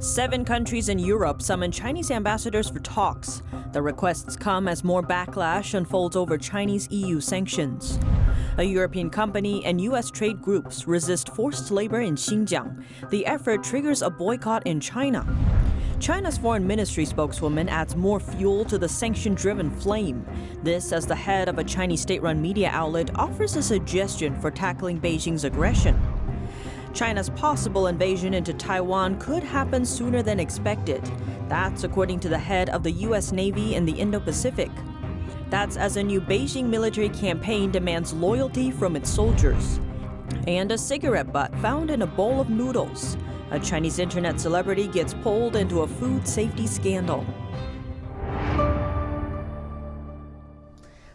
7 countries in Europe summon Chinese ambassadors for talks. The requests come as more backlash unfolds over Chinese EU sanctions. A European company and U.S. trade groups resist forced labor in Xinjiang. The effort triggers a boycott in China. China's foreign ministry spokeswoman adds more fuel to the sanction-driven flame. This as the head of a Chinese state-run media outlet offers a suggestion for tackling Beijing's aggression. China's possible invasion into Taiwan could happen sooner than expected. That's according to the head of the U.S. Navy in the Indo-Pacific. That's as a new Beijing military campaign demands loyalty from its soldiers. And a cigarette butt found in a bowl of noodles. A Chinese internet celebrity gets pulled into a food safety scandal.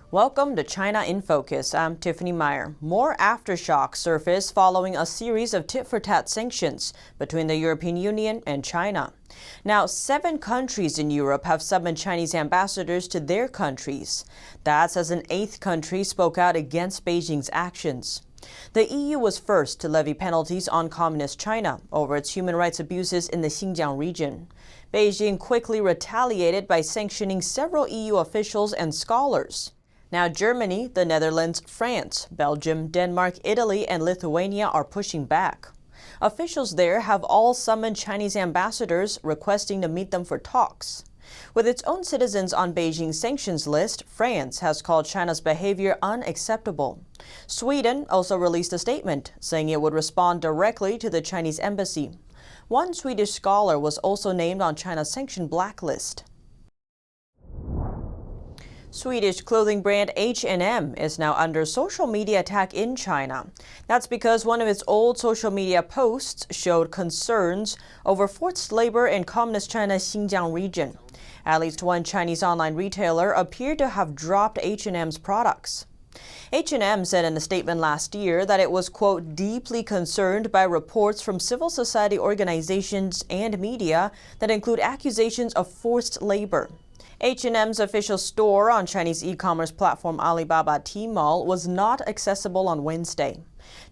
Welcome to China in Focus. I'm Tiffany Meyer. More aftershocks surface following a series of tit-for-tat sanctions between the European Union and China. Now, 7 countries in Europe have summoned Chinese ambassadors to their countries. That's as an 8th country spoke out against Beijing's actions. The EU was first to levy penalties on Communist China over its human rights abuses in the Xinjiang region. Beijing quickly retaliated by sanctioning several EU officials and scholars. Now, Germany, the Netherlands, France, Belgium, Denmark, Italy, and Lithuania are pushing back. Officials there have all summoned Chinese ambassadors, requesting to meet them for talks. With its own citizens on Beijing's sanctions list, France has called China's behavior unacceptable. Sweden also released a statement, saying it would respond directly to the Chinese embassy. One Swedish scholar was also named on China's sanction blacklist. Swedish clothing brand H&M is now under social media attack in China. That's because one of its old social media posts showed concerns over forced labor in Communist China's Xinjiang region. At least one Chinese online retailer appeared to have dropped H&M's products. H&M said in a statement last year that it was, quote, deeply concerned by reports from civil society organizations and media that include accusations of forced labor. H&M's official store on Chinese e-commerce platform Alibaba Tmall was not accessible on Wednesday.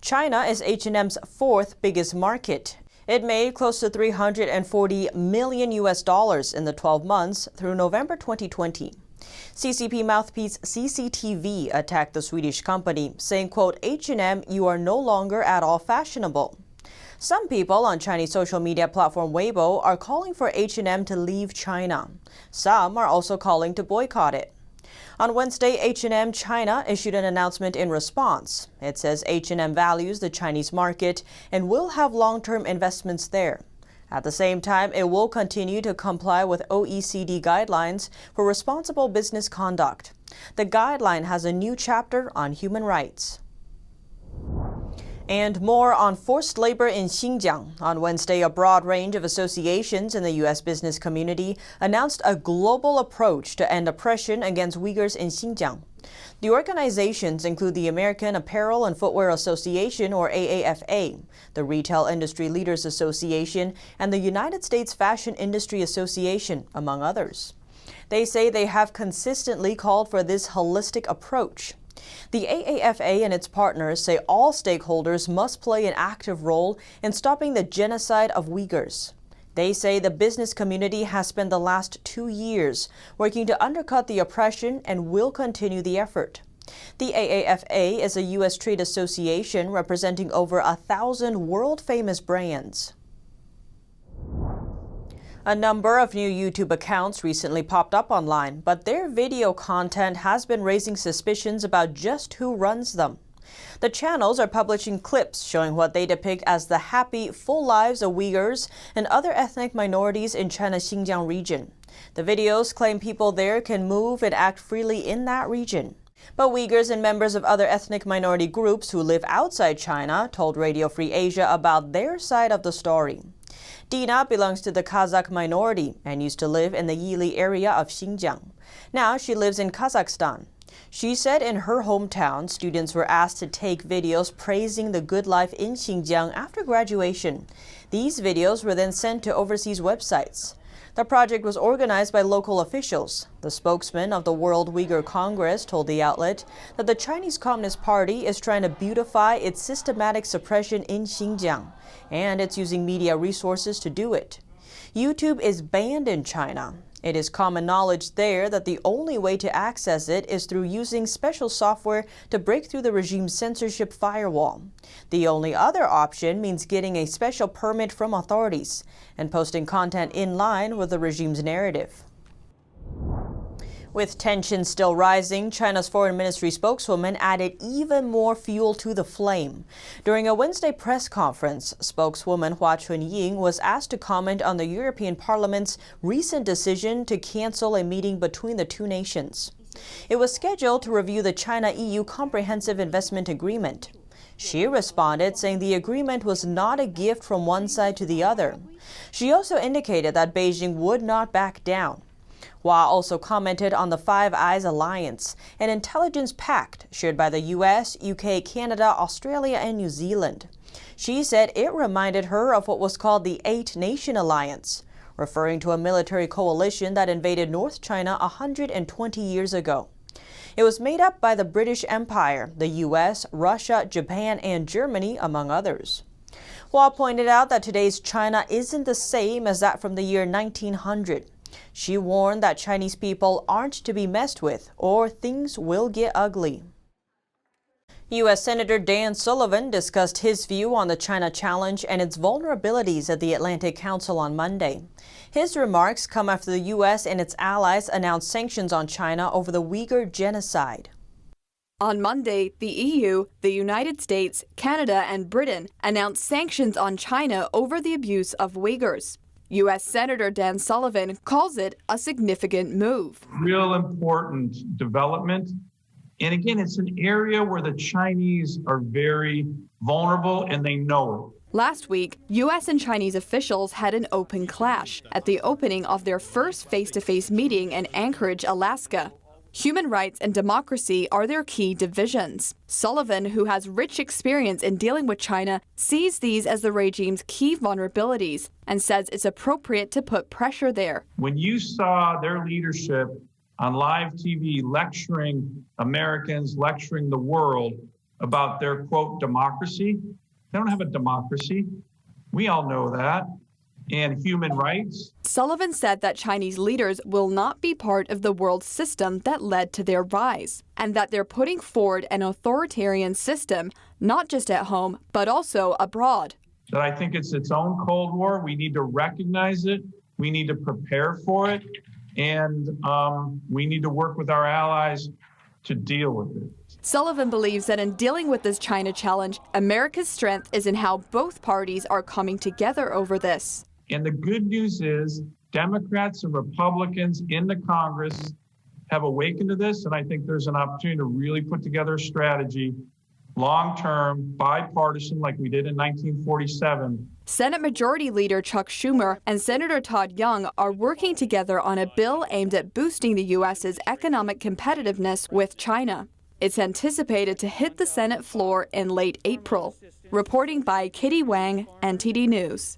China is H&M's 4th biggest market. It made close to $340 million in the 12 months through November 2020. CCP mouthpiece CCTV attacked the Swedish company, saying, quote, H&M, you are no longer at all fashionable. Some people on Chinese social media platform Weibo are calling for H&M to leave China. Some are also calling to boycott it. On Wednesday, H&M China issued an announcement in response. It says H&M values the Chinese market and will have long-term investments there. At the same time, it will continue to comply with OECD guidelines for responsible business conduct. The guideline has a new chapter on human rights. And more on forced labor in Xinjiang. On Wednesday, a broad range of associations in the U.S. business community announced a global approach to end oppression against Uyghurs in Xinjiang. The organizations include the American Apparel and Footwear Association, or AAFA, the Retail Industry Leaders Association, and the United States Fashion Industry Association, among others. They say they have consistently called for this holistic approach. The AAFA and its partners say all stakeholders must play an active role in stopping the genocide of Uyghurs. They say the business community has spent the last 2 years working to undercut the oppression and will continue the effort. The AAFA is a U.S. trade association representing over 1,000 world-famous brands. A number of new YouTube accounts recently popped up online, but their video content has been raising suspicions about just who runs them. The channels are publishing clips showing what they depict as the happy, full lives of Uyghurs and other ethnic minorities in China's Xinjiang region. The videos claim people there can move and act freely in that region. But Uyghurs and members of other ethnic minority groups who live outside China told Radio Free Asia about their side of the story. Dina belongs to the Kazakh minority and used to live in the Yili area of Xinjiang. Now she lives in Kazakhstan. She said in her hometown, students were asked to take videos praising the good life in Xinjiang after graduation. These videos were then sent to overseas websites. The project was organized by local officials. The spokesman of the World Uyghur Congress told the outlet that the Chinese Communist Party is trying to beautify its systematic suppression in Xinjiang, and it's using media resources to do it. YouTube is banned in China. It is common knowledge there that the only way to access it is through using special software to break through the regime's censorship firewall. The only other option means getting a special permit from authorities and posting content in line with the regime's narrative. With tensions still rising, China's foreign ministry spokeswoman added even more fuel to the flame. During a Wednesday press conference, spokeswoman Hua Chunying was asked to comment on the European Parliament's recent decision to cancel a meeting between the two nations. It was scheduled to review the China-EU Comprehensive Investment Agreement. She responded, saying the agreement was not a gift from one side to the other. She also indicated that Beijing would not back down. Hua also commented on the Five Eyes Alliance, an intelligence pact shared by the US, UK, Canada, Australia, and New Zealand. She said it reminded her of what was called the Eight-Nation Alliance, referring to a military coalition that invaded North China 120 years ago. It was made up by the British Empire, the US, Russia, Japan, and Germany, among others. Hua pointed out that today's China isn't the same as that from the year 1900. She warned that Chinese people aren't to be messed with, or things will get ugly. U.S. Senator Dan Sullivan discussed his view on the China challenge and its vulnerabilities at the Atlantic Council on Monday. His remarks come after the U.S. and its allies announced sanctions on China over the Uyghur genocide. On Monday, the EU, the United States, Canada, and Britain announced sanctions on China over the abuse of Uyghurs. U.S. Senator Dan Sullivan calls it a significant move. Real important development. And again, it's an area where the Chinese are very vulnerable and they know it. Last week, U.S. and Chinese officials had an open clash at the opening of their first face-to-face meeting in Anchorage, Alaska. Human rights and democracy are their key divisions. Sullivan, who has rich experience in dealing with China, sees these as the regime's key vulnerabilities and says it's appropriate to put pressure there. When you saw their leadership on live TV lecturing Americans, lecturing the world about their, quote, democracy, they don't have a democracy. We all know that. And human rights. Sullivan said that Chinese leaders will not be part of the world system that led to their rise, and that they're putting forward an authoritarian system, not just at home, but also abroad. That I think it's its own Cold War. We need to recognize it. We need to prepare for it. And we need to work with our allies to deal with it. Sullivan believes that in dealing with this China challenge, America's strength is in how both parties are coming together over this. And the good news is Democrats and Republicans in the Congress have awakened to this, and I think there's an opportunity to really put together a strategy, long-term, bipartisan, like we did in 1947. Senate Majority Leader Chuck Schumer and Senator Todd Young are working together on a bill aimed at boosting the U.S.'s economic competitiveness with China. It's anticipated to hit the Senate floor in late April. Reporting by Kitty Wang, NTD News.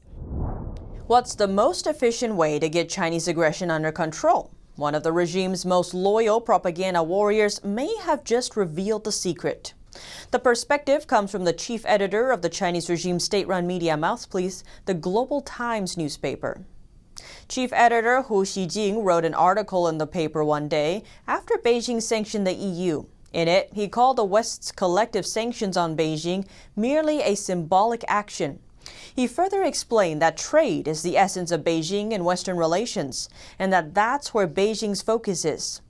What's the most efficient way to get Chinese aggression under control? One of the regime's most loyal propaganda warriors may have just revealed the secret. The perspective comes from the chief editor of the Chinese regime's state-run media mouthpiece, the Global Times newspaper. Chief editor Hu Xijing wrote an article in the paper one day after Beijing sanctioned the EU. In it, he called the West's collective sanctions on Beijing merely a symbolic action. He further explained that trade is the essence of Beijing and Western relations, and that that's where Beijing's focus is.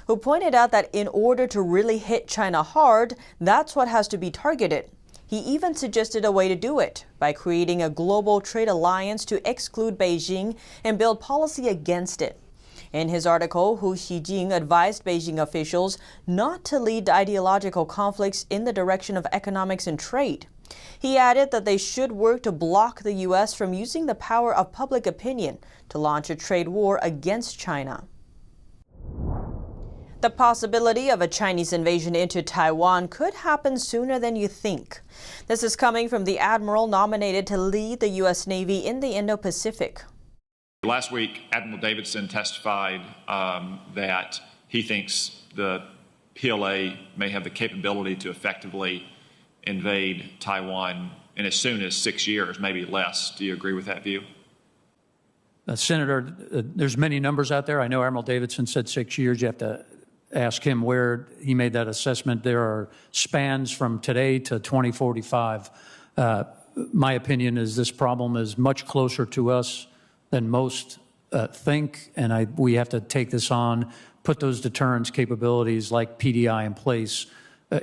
Who pointed out that in order to really hit China hard, that's what has to be targeted. He even suggested a way to do it, by creating a global trade alliance to exclude Beijing and build policy against it. In his article, Hu Xijing advised Beijing officials not to lead ideological conflicts in the direction of economics and trade. He added that they should work to block the U.S. from using the power of public opinion to launch a trade war against China. The possibility of a Chinese invasion into Taiwan could happen sooner than you think. This is coming from the admiral nominated to lead the U.S. Navy in the Indo-Pacific. Last week, Admiral Davidson testified that he thinks the PLA may have the capability to effectively invade Taiwan in as soon as 6 years, maybe less. Do you agree with that view? Senator, there's many numbers out there. I know Admiral Davidson said 6 years. You have to ask him where he made that assessment. There are spans from today to 2045. My opinion is this problem is much closer to us than most think, and we have to take this on, put those deterrence capabilities like PDI in place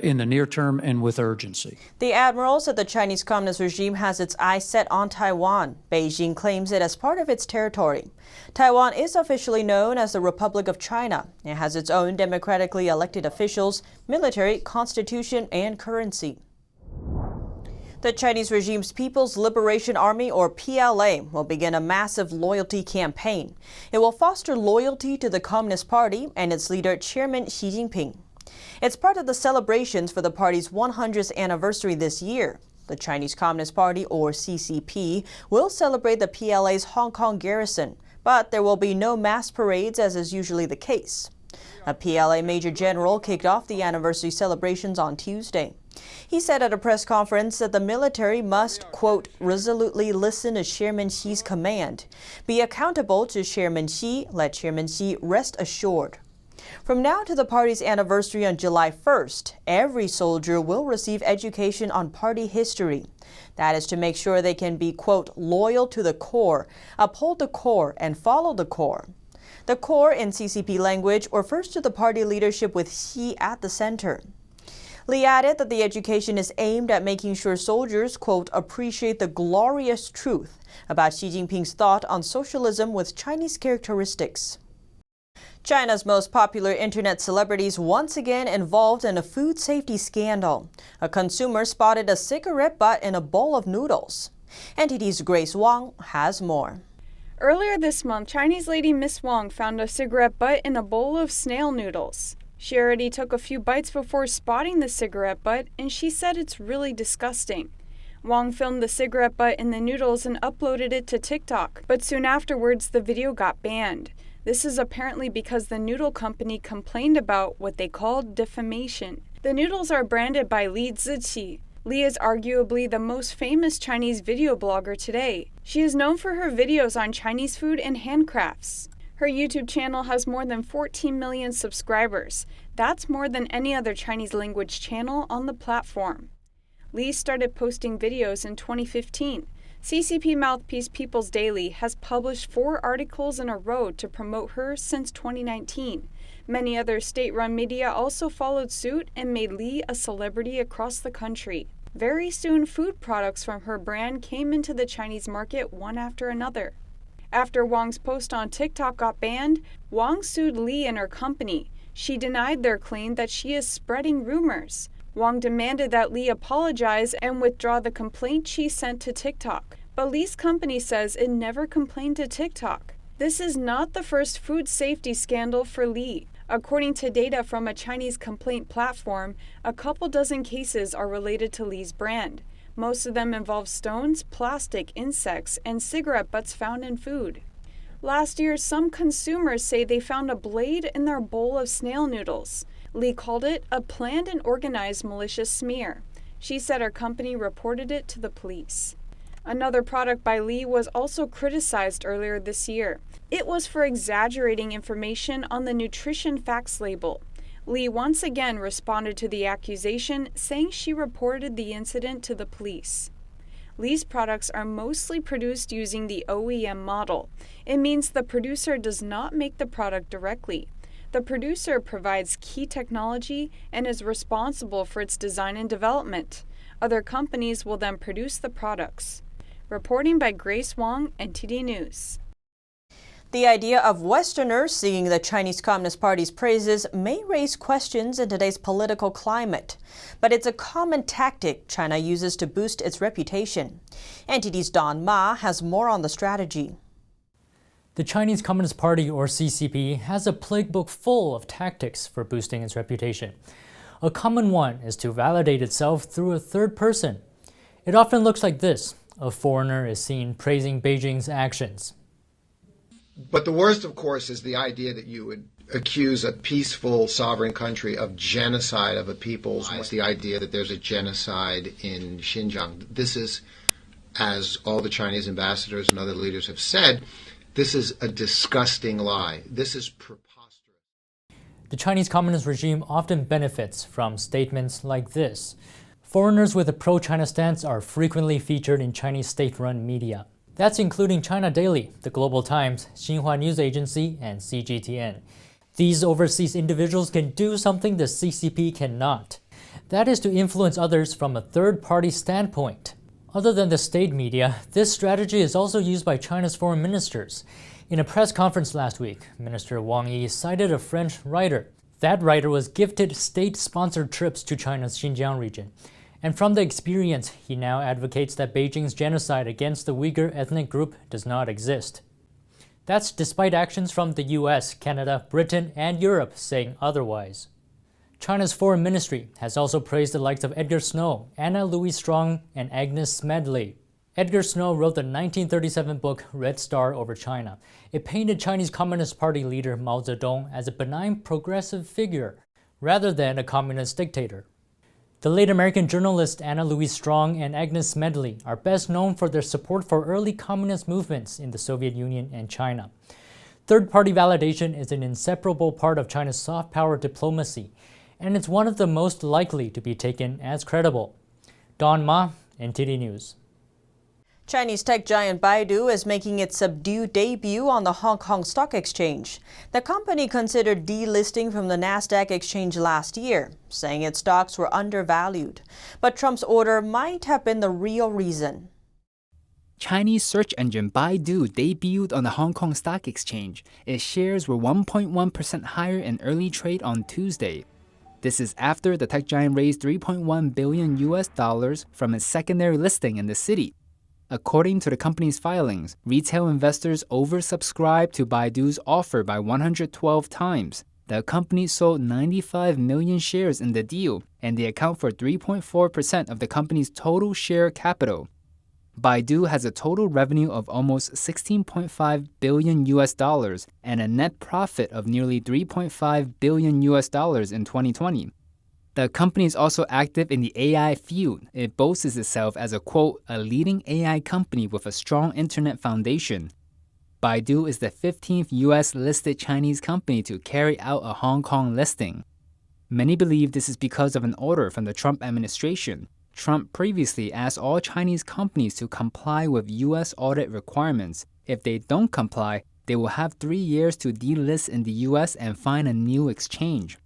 in the near term and with urgency. The admiral said the Chinese Communist regime has its eyes set on Taiwan. Beijing claims it as part of its territory. Taiwan is officially known as the Republic of China. It has its own democratically elected officials, military, constitution, and currency. The Chinese regime's People's Liberation Army, or PLA, will begin a massive loyalty campaign. It will foster loyalty to the Communist Party and its leader, Chairman Xi Jinping. It's part of the celebrations for the party's 100th anniversary this year. The Chinese Communist Party, or CCP, will celebrate the PLA's Hong Kong garrison, but there will be no mass parades as is usually the case. A PLA Major General kicked off the anniversary celebrations on Tuesday. He said at a press conference that the military must, quote, resolutely listen to Chairman Xi's command, be accountable to Chairman Xi, let Chairman Xi rest assured. From now to the party's anniversary on July 1st, every soldier will receive education on party history. That is to make sure they can be, quote, loyal to the core, uphold the core, and follow the core. The core in CCP language refers to the party leadership with Xi at the center. Li added that the education is aimed at making sure soldiers, quote, appreciate the glorious truth about Xi Jinping's thought on socialism with Chinese characteristics. China's most popular internet celebrities once again involved in a food safety scandal. A consumer spotted a cigarette butt in a bowl of noodles. NTD's Grace Wang has more. Earlier this month, Chinese lady Miss Wang found a cigarette butt in a bowl of snail noodles. She already took a few bites before spotting the cigarette butt, and she said it's really disgusting. Wang filmed the cigarette butt in the noodles and uploaded it to TikTok, but soon afterwards the video got banned. This is apparently because the noodle company complained about what they called defamation. The noodles are branded by Li Ziqi. Li is arguably the most famous Chinese video blogger today. She is known for her videos on Chinese food and handcrafts. Her YouTube channel has more than 14 million subscribers. That's more than any other Chinese language channel on the platform. Li started posting videos in 2015. CCP mouthpiece People's Daily has published 4 articles in a row to promote her since 2019. Many other state-run media also followed suit and made Li a celebrity across the country. Very soon, food products from her brand came into the Chinese market one after another. After Wang's post on TikTok got banned, Wang sued Li and her company. She denied their claim that she is spreading rumors. Wang demanded that Li apologize and withdraw the complaint she sent to TikTok. But Li's company says it never complained to TikTok. This is not the first food safety scandal for Li. According to data from a Chinese complaint platform, a couple dozen cases are related to Li's brand. Most of them involve stones, plastic, insects, and cigarette butts found in food. Last year, some consumers say they found a blade in their bowl of snail noodles. Li called it a planned and organized malicious smear. She said her company reported it to the police. Another product by Li was also criticized earlier this year. It was for exaggerating information on the nutrition facts label. Li once again responded to the accusation, saying she reported the incident to the police. Li's products are mostly produced using the OEM model. It means the producer does not make the product directly. The producer provides key technology and is responsible for its design and development. Other companies will then produce the products. Reporting by Grace Wang, NTD News. The idea of Westerners singing the Chinese Communist Party's praises may raise questions in today's political climate. But it's a common tactic China uses to boost its reputation. NTD's Don Ma has more on the strategy. The Chinese Communist Party, or CCP, has a playbook full of tactics for boosting its reputation. A common one is to validate itself through a third person. It often looks like this. A foreigner is seen praising Beijing's actions. But the worst, of course, is the idea that you would accuse a peaceful sovereign country of genocide of a people's. It's the idea that there's a genocide in Xinjiang. This is, as all the Chinese ambassadors and other leaders have said, This is a disgusting lie. This is preposterous. The Chinese Communist regime often benefits from statements like this. Foreigners with a pro-China stance are frequently featured in Chinese state-run media. That's including China Daily, the Global Times, Xinhua News Agency, and CGTN. These overseas individuals can do something the CCP cannot. That is to influence others from a third-party standpoint. Other than the state media, this strategy is also used by China's foreign ministers. In a press conference last week, Minister Wang Yi cited a French writer. That writer was gifted state-sponsored trips to China's Xinjiang region. And from the experience, he now advocates that Beijing's genocide against the Uyghur ethnic group does not exist. That's despite actions from the US, Canada, Britain, and Europe saying otherwise. China's foreign ministry has also praised the likes of Edgar Snow, Anna Louise Strong, and Agnes Smedley. Edgar Snow wrote the 1937 book Red Star Over China. It painted Chinese Communist Party leader Mao Zedong as a benign progressive figure, rather than a communist dictator. The late American journalists Anna Louise Strong and Agnes Smedley are best known for their support for early communist movements in the Soviet Union and China. Third-party validation is an inseparable part of China's soft power diplomacy, and it's one of the most likely to be taken as credible. Don Ma, NTD News. Chinese tech giant Baidu is making its subdued debut on the Hong Kong Stock Exchange. The company considered delisting from the Nasdaq exchange last year, saying its stocks were undervalued. But Trump's order might have been the real reason. Chinese search engine Baidu debuted on the Hong Kong Stock Exchange. Its shares were 1.1% higher in early trade on Tuesday. This is after the tech giant raised $3.1 billion from its secondary listing in the city. According to the company's filings, retail investors oversubscribed to Baidu's offer by 112 times. The company sold 95 million shares in the deal, and they account for 3.4% of the company's total share capital. Baidu has a total revenue of almost $16.5 billion and a net profit of nearly $3.5 billion in 2020. The company is also active in the AI field. It boasts itself as a, quote, a leading AI company with a strong internet foundation. Baidu is the 15th US-listed Chinese company to carry out a Hong Kong listing. Many believe this is because of an order from the Trump administration. Trump previously asked all Chinese companies to comply with US audit requirements. If they don't comply, they will have 3 years to delist in the US and find a new exchange.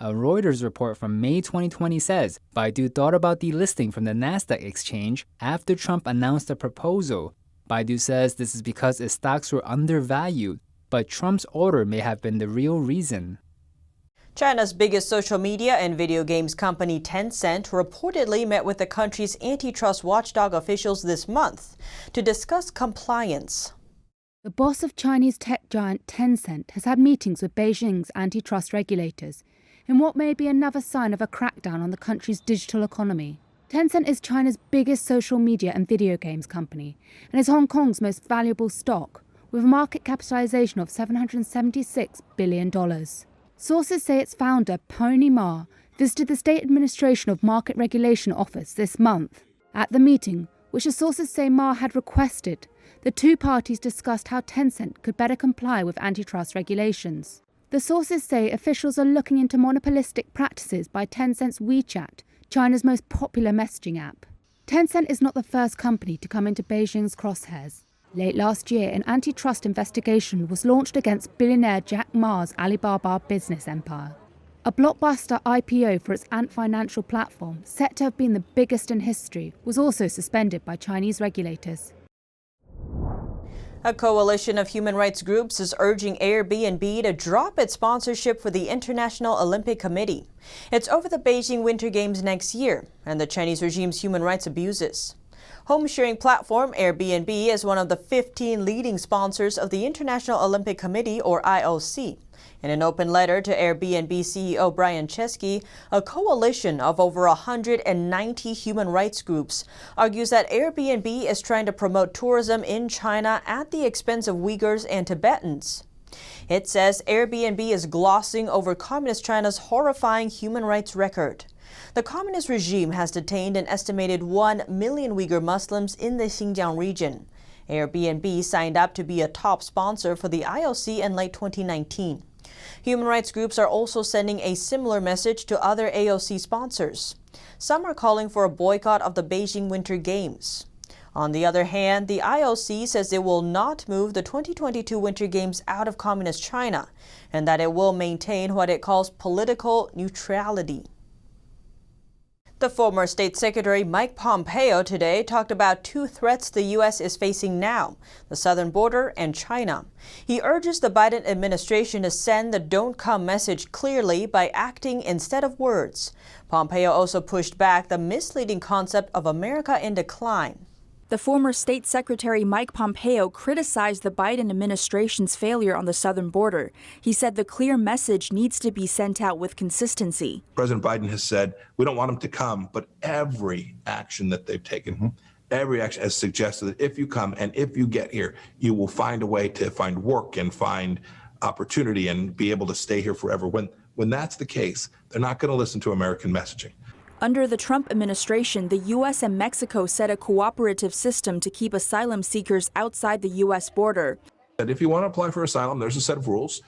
A Reuters report from May 2020 says Baidu thought about delisting from the Nasdaq exchange after Trump announced the proposal. Baidu says this is because its stocks were undervalued, but Trump's order may have been the real reason. China's biggest social media and video games company Tencent reportedly met with the country's antitrust watchdog officials this month to discuss compliance. The boss of Chinese tech giant Tencent has had meetings with Beijing's antitrust regulators in what may be another sign of a crackdown on the country's digital economy. Tencent is China's biggest social media and video games company and is Hong Kong's most valuable stock, with a market capitalization of $776 billion. Sources say its founder, Pony Ma, visited the State Administration of Market Regulation Office this month. At the meeting, which the sources say Ma had requested, the two parties discussed how Tencent could better comply with antitrust regulations. The sources say officials are looking into monopolistic practices by Tencent's WeChat, China's most popular messaging app. Tencent is not the first company to come into Beijing's crosshairs. Late last year, an antitrust investigation was launched against billionaire Jack Ma's Alibaba business empire. A blockbuster IPO for its Ant Financial platform, set to have been the biggest in history, was also suspended by Chinese regulators. A coalition of human rights groups is urging Airbnb to drop its sponsorship for the International Olympic Committee. It's over the Beijing Winter Games next year and the Chinese regime's human rights abuses. Home-sharing platform Airbnb is one of the 15 leading sponsors of the International Olympic Committee, or IOC. In an open letter to Airbnb CEO Brian Chesky, a coalition of over 190 human rights groups argues that Airbnb is trying to promote tourism in China at the expense of Uyghurs and Tibetans. It says Airbnb is glossing over Communist China's horrifying human rights record. The communist regime has detained an estimated 1 million Uyghur Muslims in the Xinjiang region. Airbnb signed up to be a top sponsor for the IOC in late 2019. Human rights groups are also sending a similar message to other AOC sponsors. Some are calling for a boycott of the Beijing Winter Games. On the other hand, the IOC says it will not move the 2022 Winter Games out of Communist China and that it will maintain what it calls political neutrality. The former State Secretary Mike Pompeo today talked about two threats the U.S. is facing now, the southern border and China. He urges the Biden administration to send the don't come message clearly by acting instead of words. Pompeo also pushed back the misleading concept of America in decline. The former State Secretary Mike Pompeo criticized the Biden administration's failure on the southern border. He said the clear message needs to be sent out with consistency. President Biden has said we don't want them to come, but every action that they've taken, every action has suggested that if you come and if you get here, you will find a way to find work and find opportunity and be able to stay here forever. When that's the case, they're not going to listen to American messaging. Under the Trump administration, the U.S. and Mexico set a cooperative system to keep asylum seekers outside the U.S. border. And if you want to apply for asylum, there's a set of rules.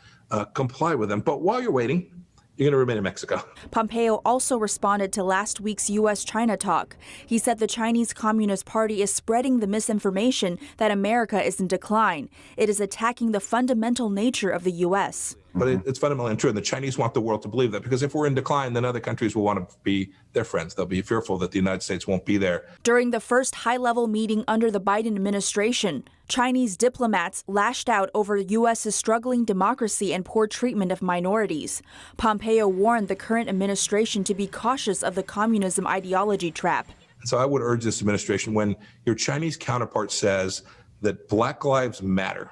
Comply with them. But while you're waiting, you're going to remain in Mexico. Pompeo also responded to last week's U.S.-China talk. He said the Chinese Communist Party is spreading the misinformation that America is in decline. It is attacking the fundamental nature of the U.S. But it's fundamentally untrue, and the Chinese want the world to believe that, because if we're in decline, then other countries will want to be their friends. They'll be fearful that the United States won't be there. During the first high-level meeting under the Biden administration, Chinese diplomats lashed out over the U.S.'s struggling democracy and poor treatment of minorities. Pompeo warned the current administration to be cautious of the communism ideology trap. So I would urge this administration, when your Chinese counterpart says that Black Lives Matter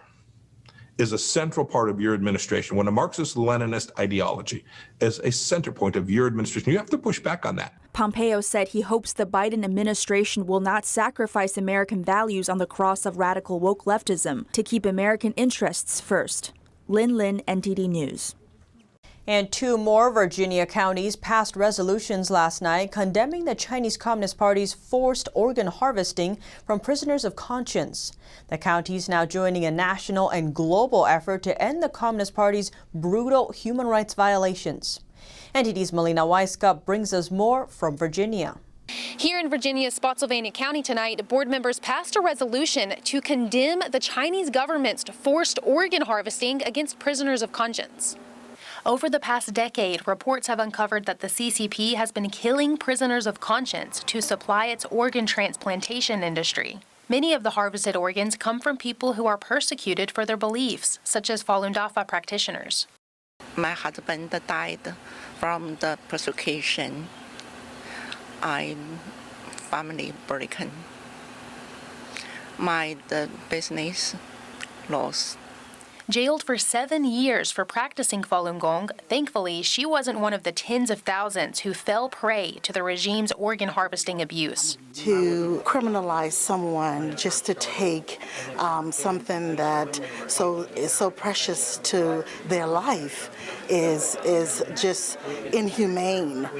is a central part of your administration, when a Marxist-Leninist ideology is a center point of your administration, you have to push back on that. Pompeo said he hopes the Biden administration will not sacrifice American values on the cross of radical woke leftism to keep American interests first. Lin Lin, NTD News. And two more Virginia counties passed resolutions last night condemning the Chinese Communist Party's forced organ harvesting from prisoners of conscience. The counties now joining a national and global effort to end the Communist Party's brutal human rights violations. NTD's Melina Weiska brings us more from Virginia. Here in Virginia's Spotsylvania County tonight, board members passed a resolution to condemn the Chinese government's forced organ harvesting against prisoners of conscience. Over the past decade, reports have uncovered that the CCP has been killing prisoners of conscience to supply its organ transplantation industry. Many of the harvested organs come from people who are persecuted for their beliefs, such as Falun Dafa practitioners. My husband died from the persecution. I'm family broken. The business lost. Jailed for 7 years for practicing Falun Gong, thankfully, she wasn't one of the tens of thousands who fell prey to the regime's organ harvesting abuse. To criminalize someone just to take something that is so precious to their life is just inhumane.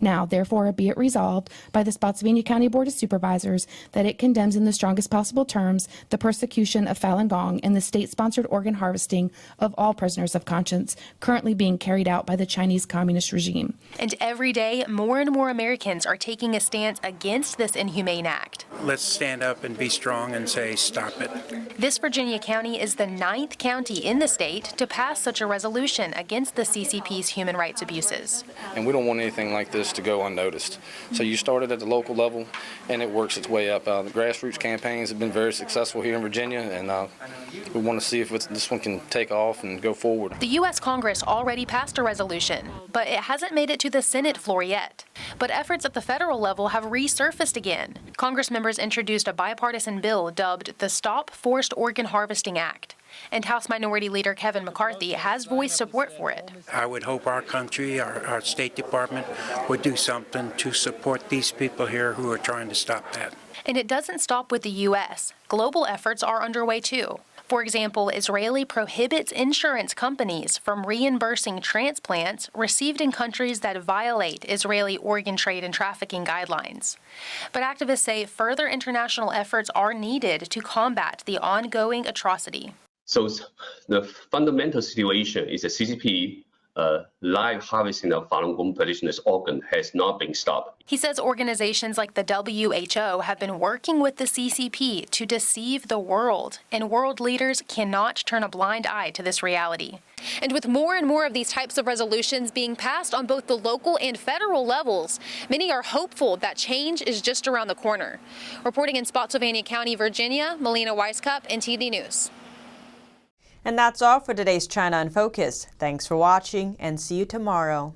Now, therefore, be it resolved by the Spotsylvania County Board of Supervisors that it condemns in the strongest possible terms the persecution of Falun Gong and the state-sponsored organ harvesting of all prisoners of conscience currently being carried out by the Chinese Communist regime. And every day, more and more Americans are taking a stance against this inhumane act. Let's stand up and be strong and say, stop it. This Virginia county is the 9th county in the state to pass such a resolution against the CCP's human rights abuses. And we don't want anything like this to go unnoticed. So you started at the local level, and it works its way up. The grassroots campaigns have been very successful here in Virginia, and we want to see if this one can take off and go forward. The U.S. Congress already passed a resolution, but it hasn't made it to the Senate floor yet. But efforts at the federal level have resurfaced again. Congress members introduced a bipartisan bill dubbed the Stop Forced Organ Harvesting Act. And House Minority Leader Kevin McCarthy has voiced support for it. I would hope our country, our State Department, would do something to support these people here who are trying to stop that. And it doesn't stop with the U.S. Global efforts are underway too. For example, Israeli prohibits insurance companies from reimbursing transplants received in countries that violate Israeli organ trade and trafficking guidelines. But activists say further international efforts are needed to combat the ongoing atrocity. So the fundamental situation is that CCP live harvesting of Falun Gong practitioners' organ has not been stopped. He says organizations like the WHO have been working with the CCP to deceive the world, and world leaders cannot turn a blind eye to this reality. And with more and more of these types of resolutions being passed on both the local and federal levels, many are hopeful that change is just around the corner. Reporting in Spotsylvania County, Virginia, Melina Weiskup, NTD News. And that's all for today's China in Focus. Thanks for watching and see you tomorrow.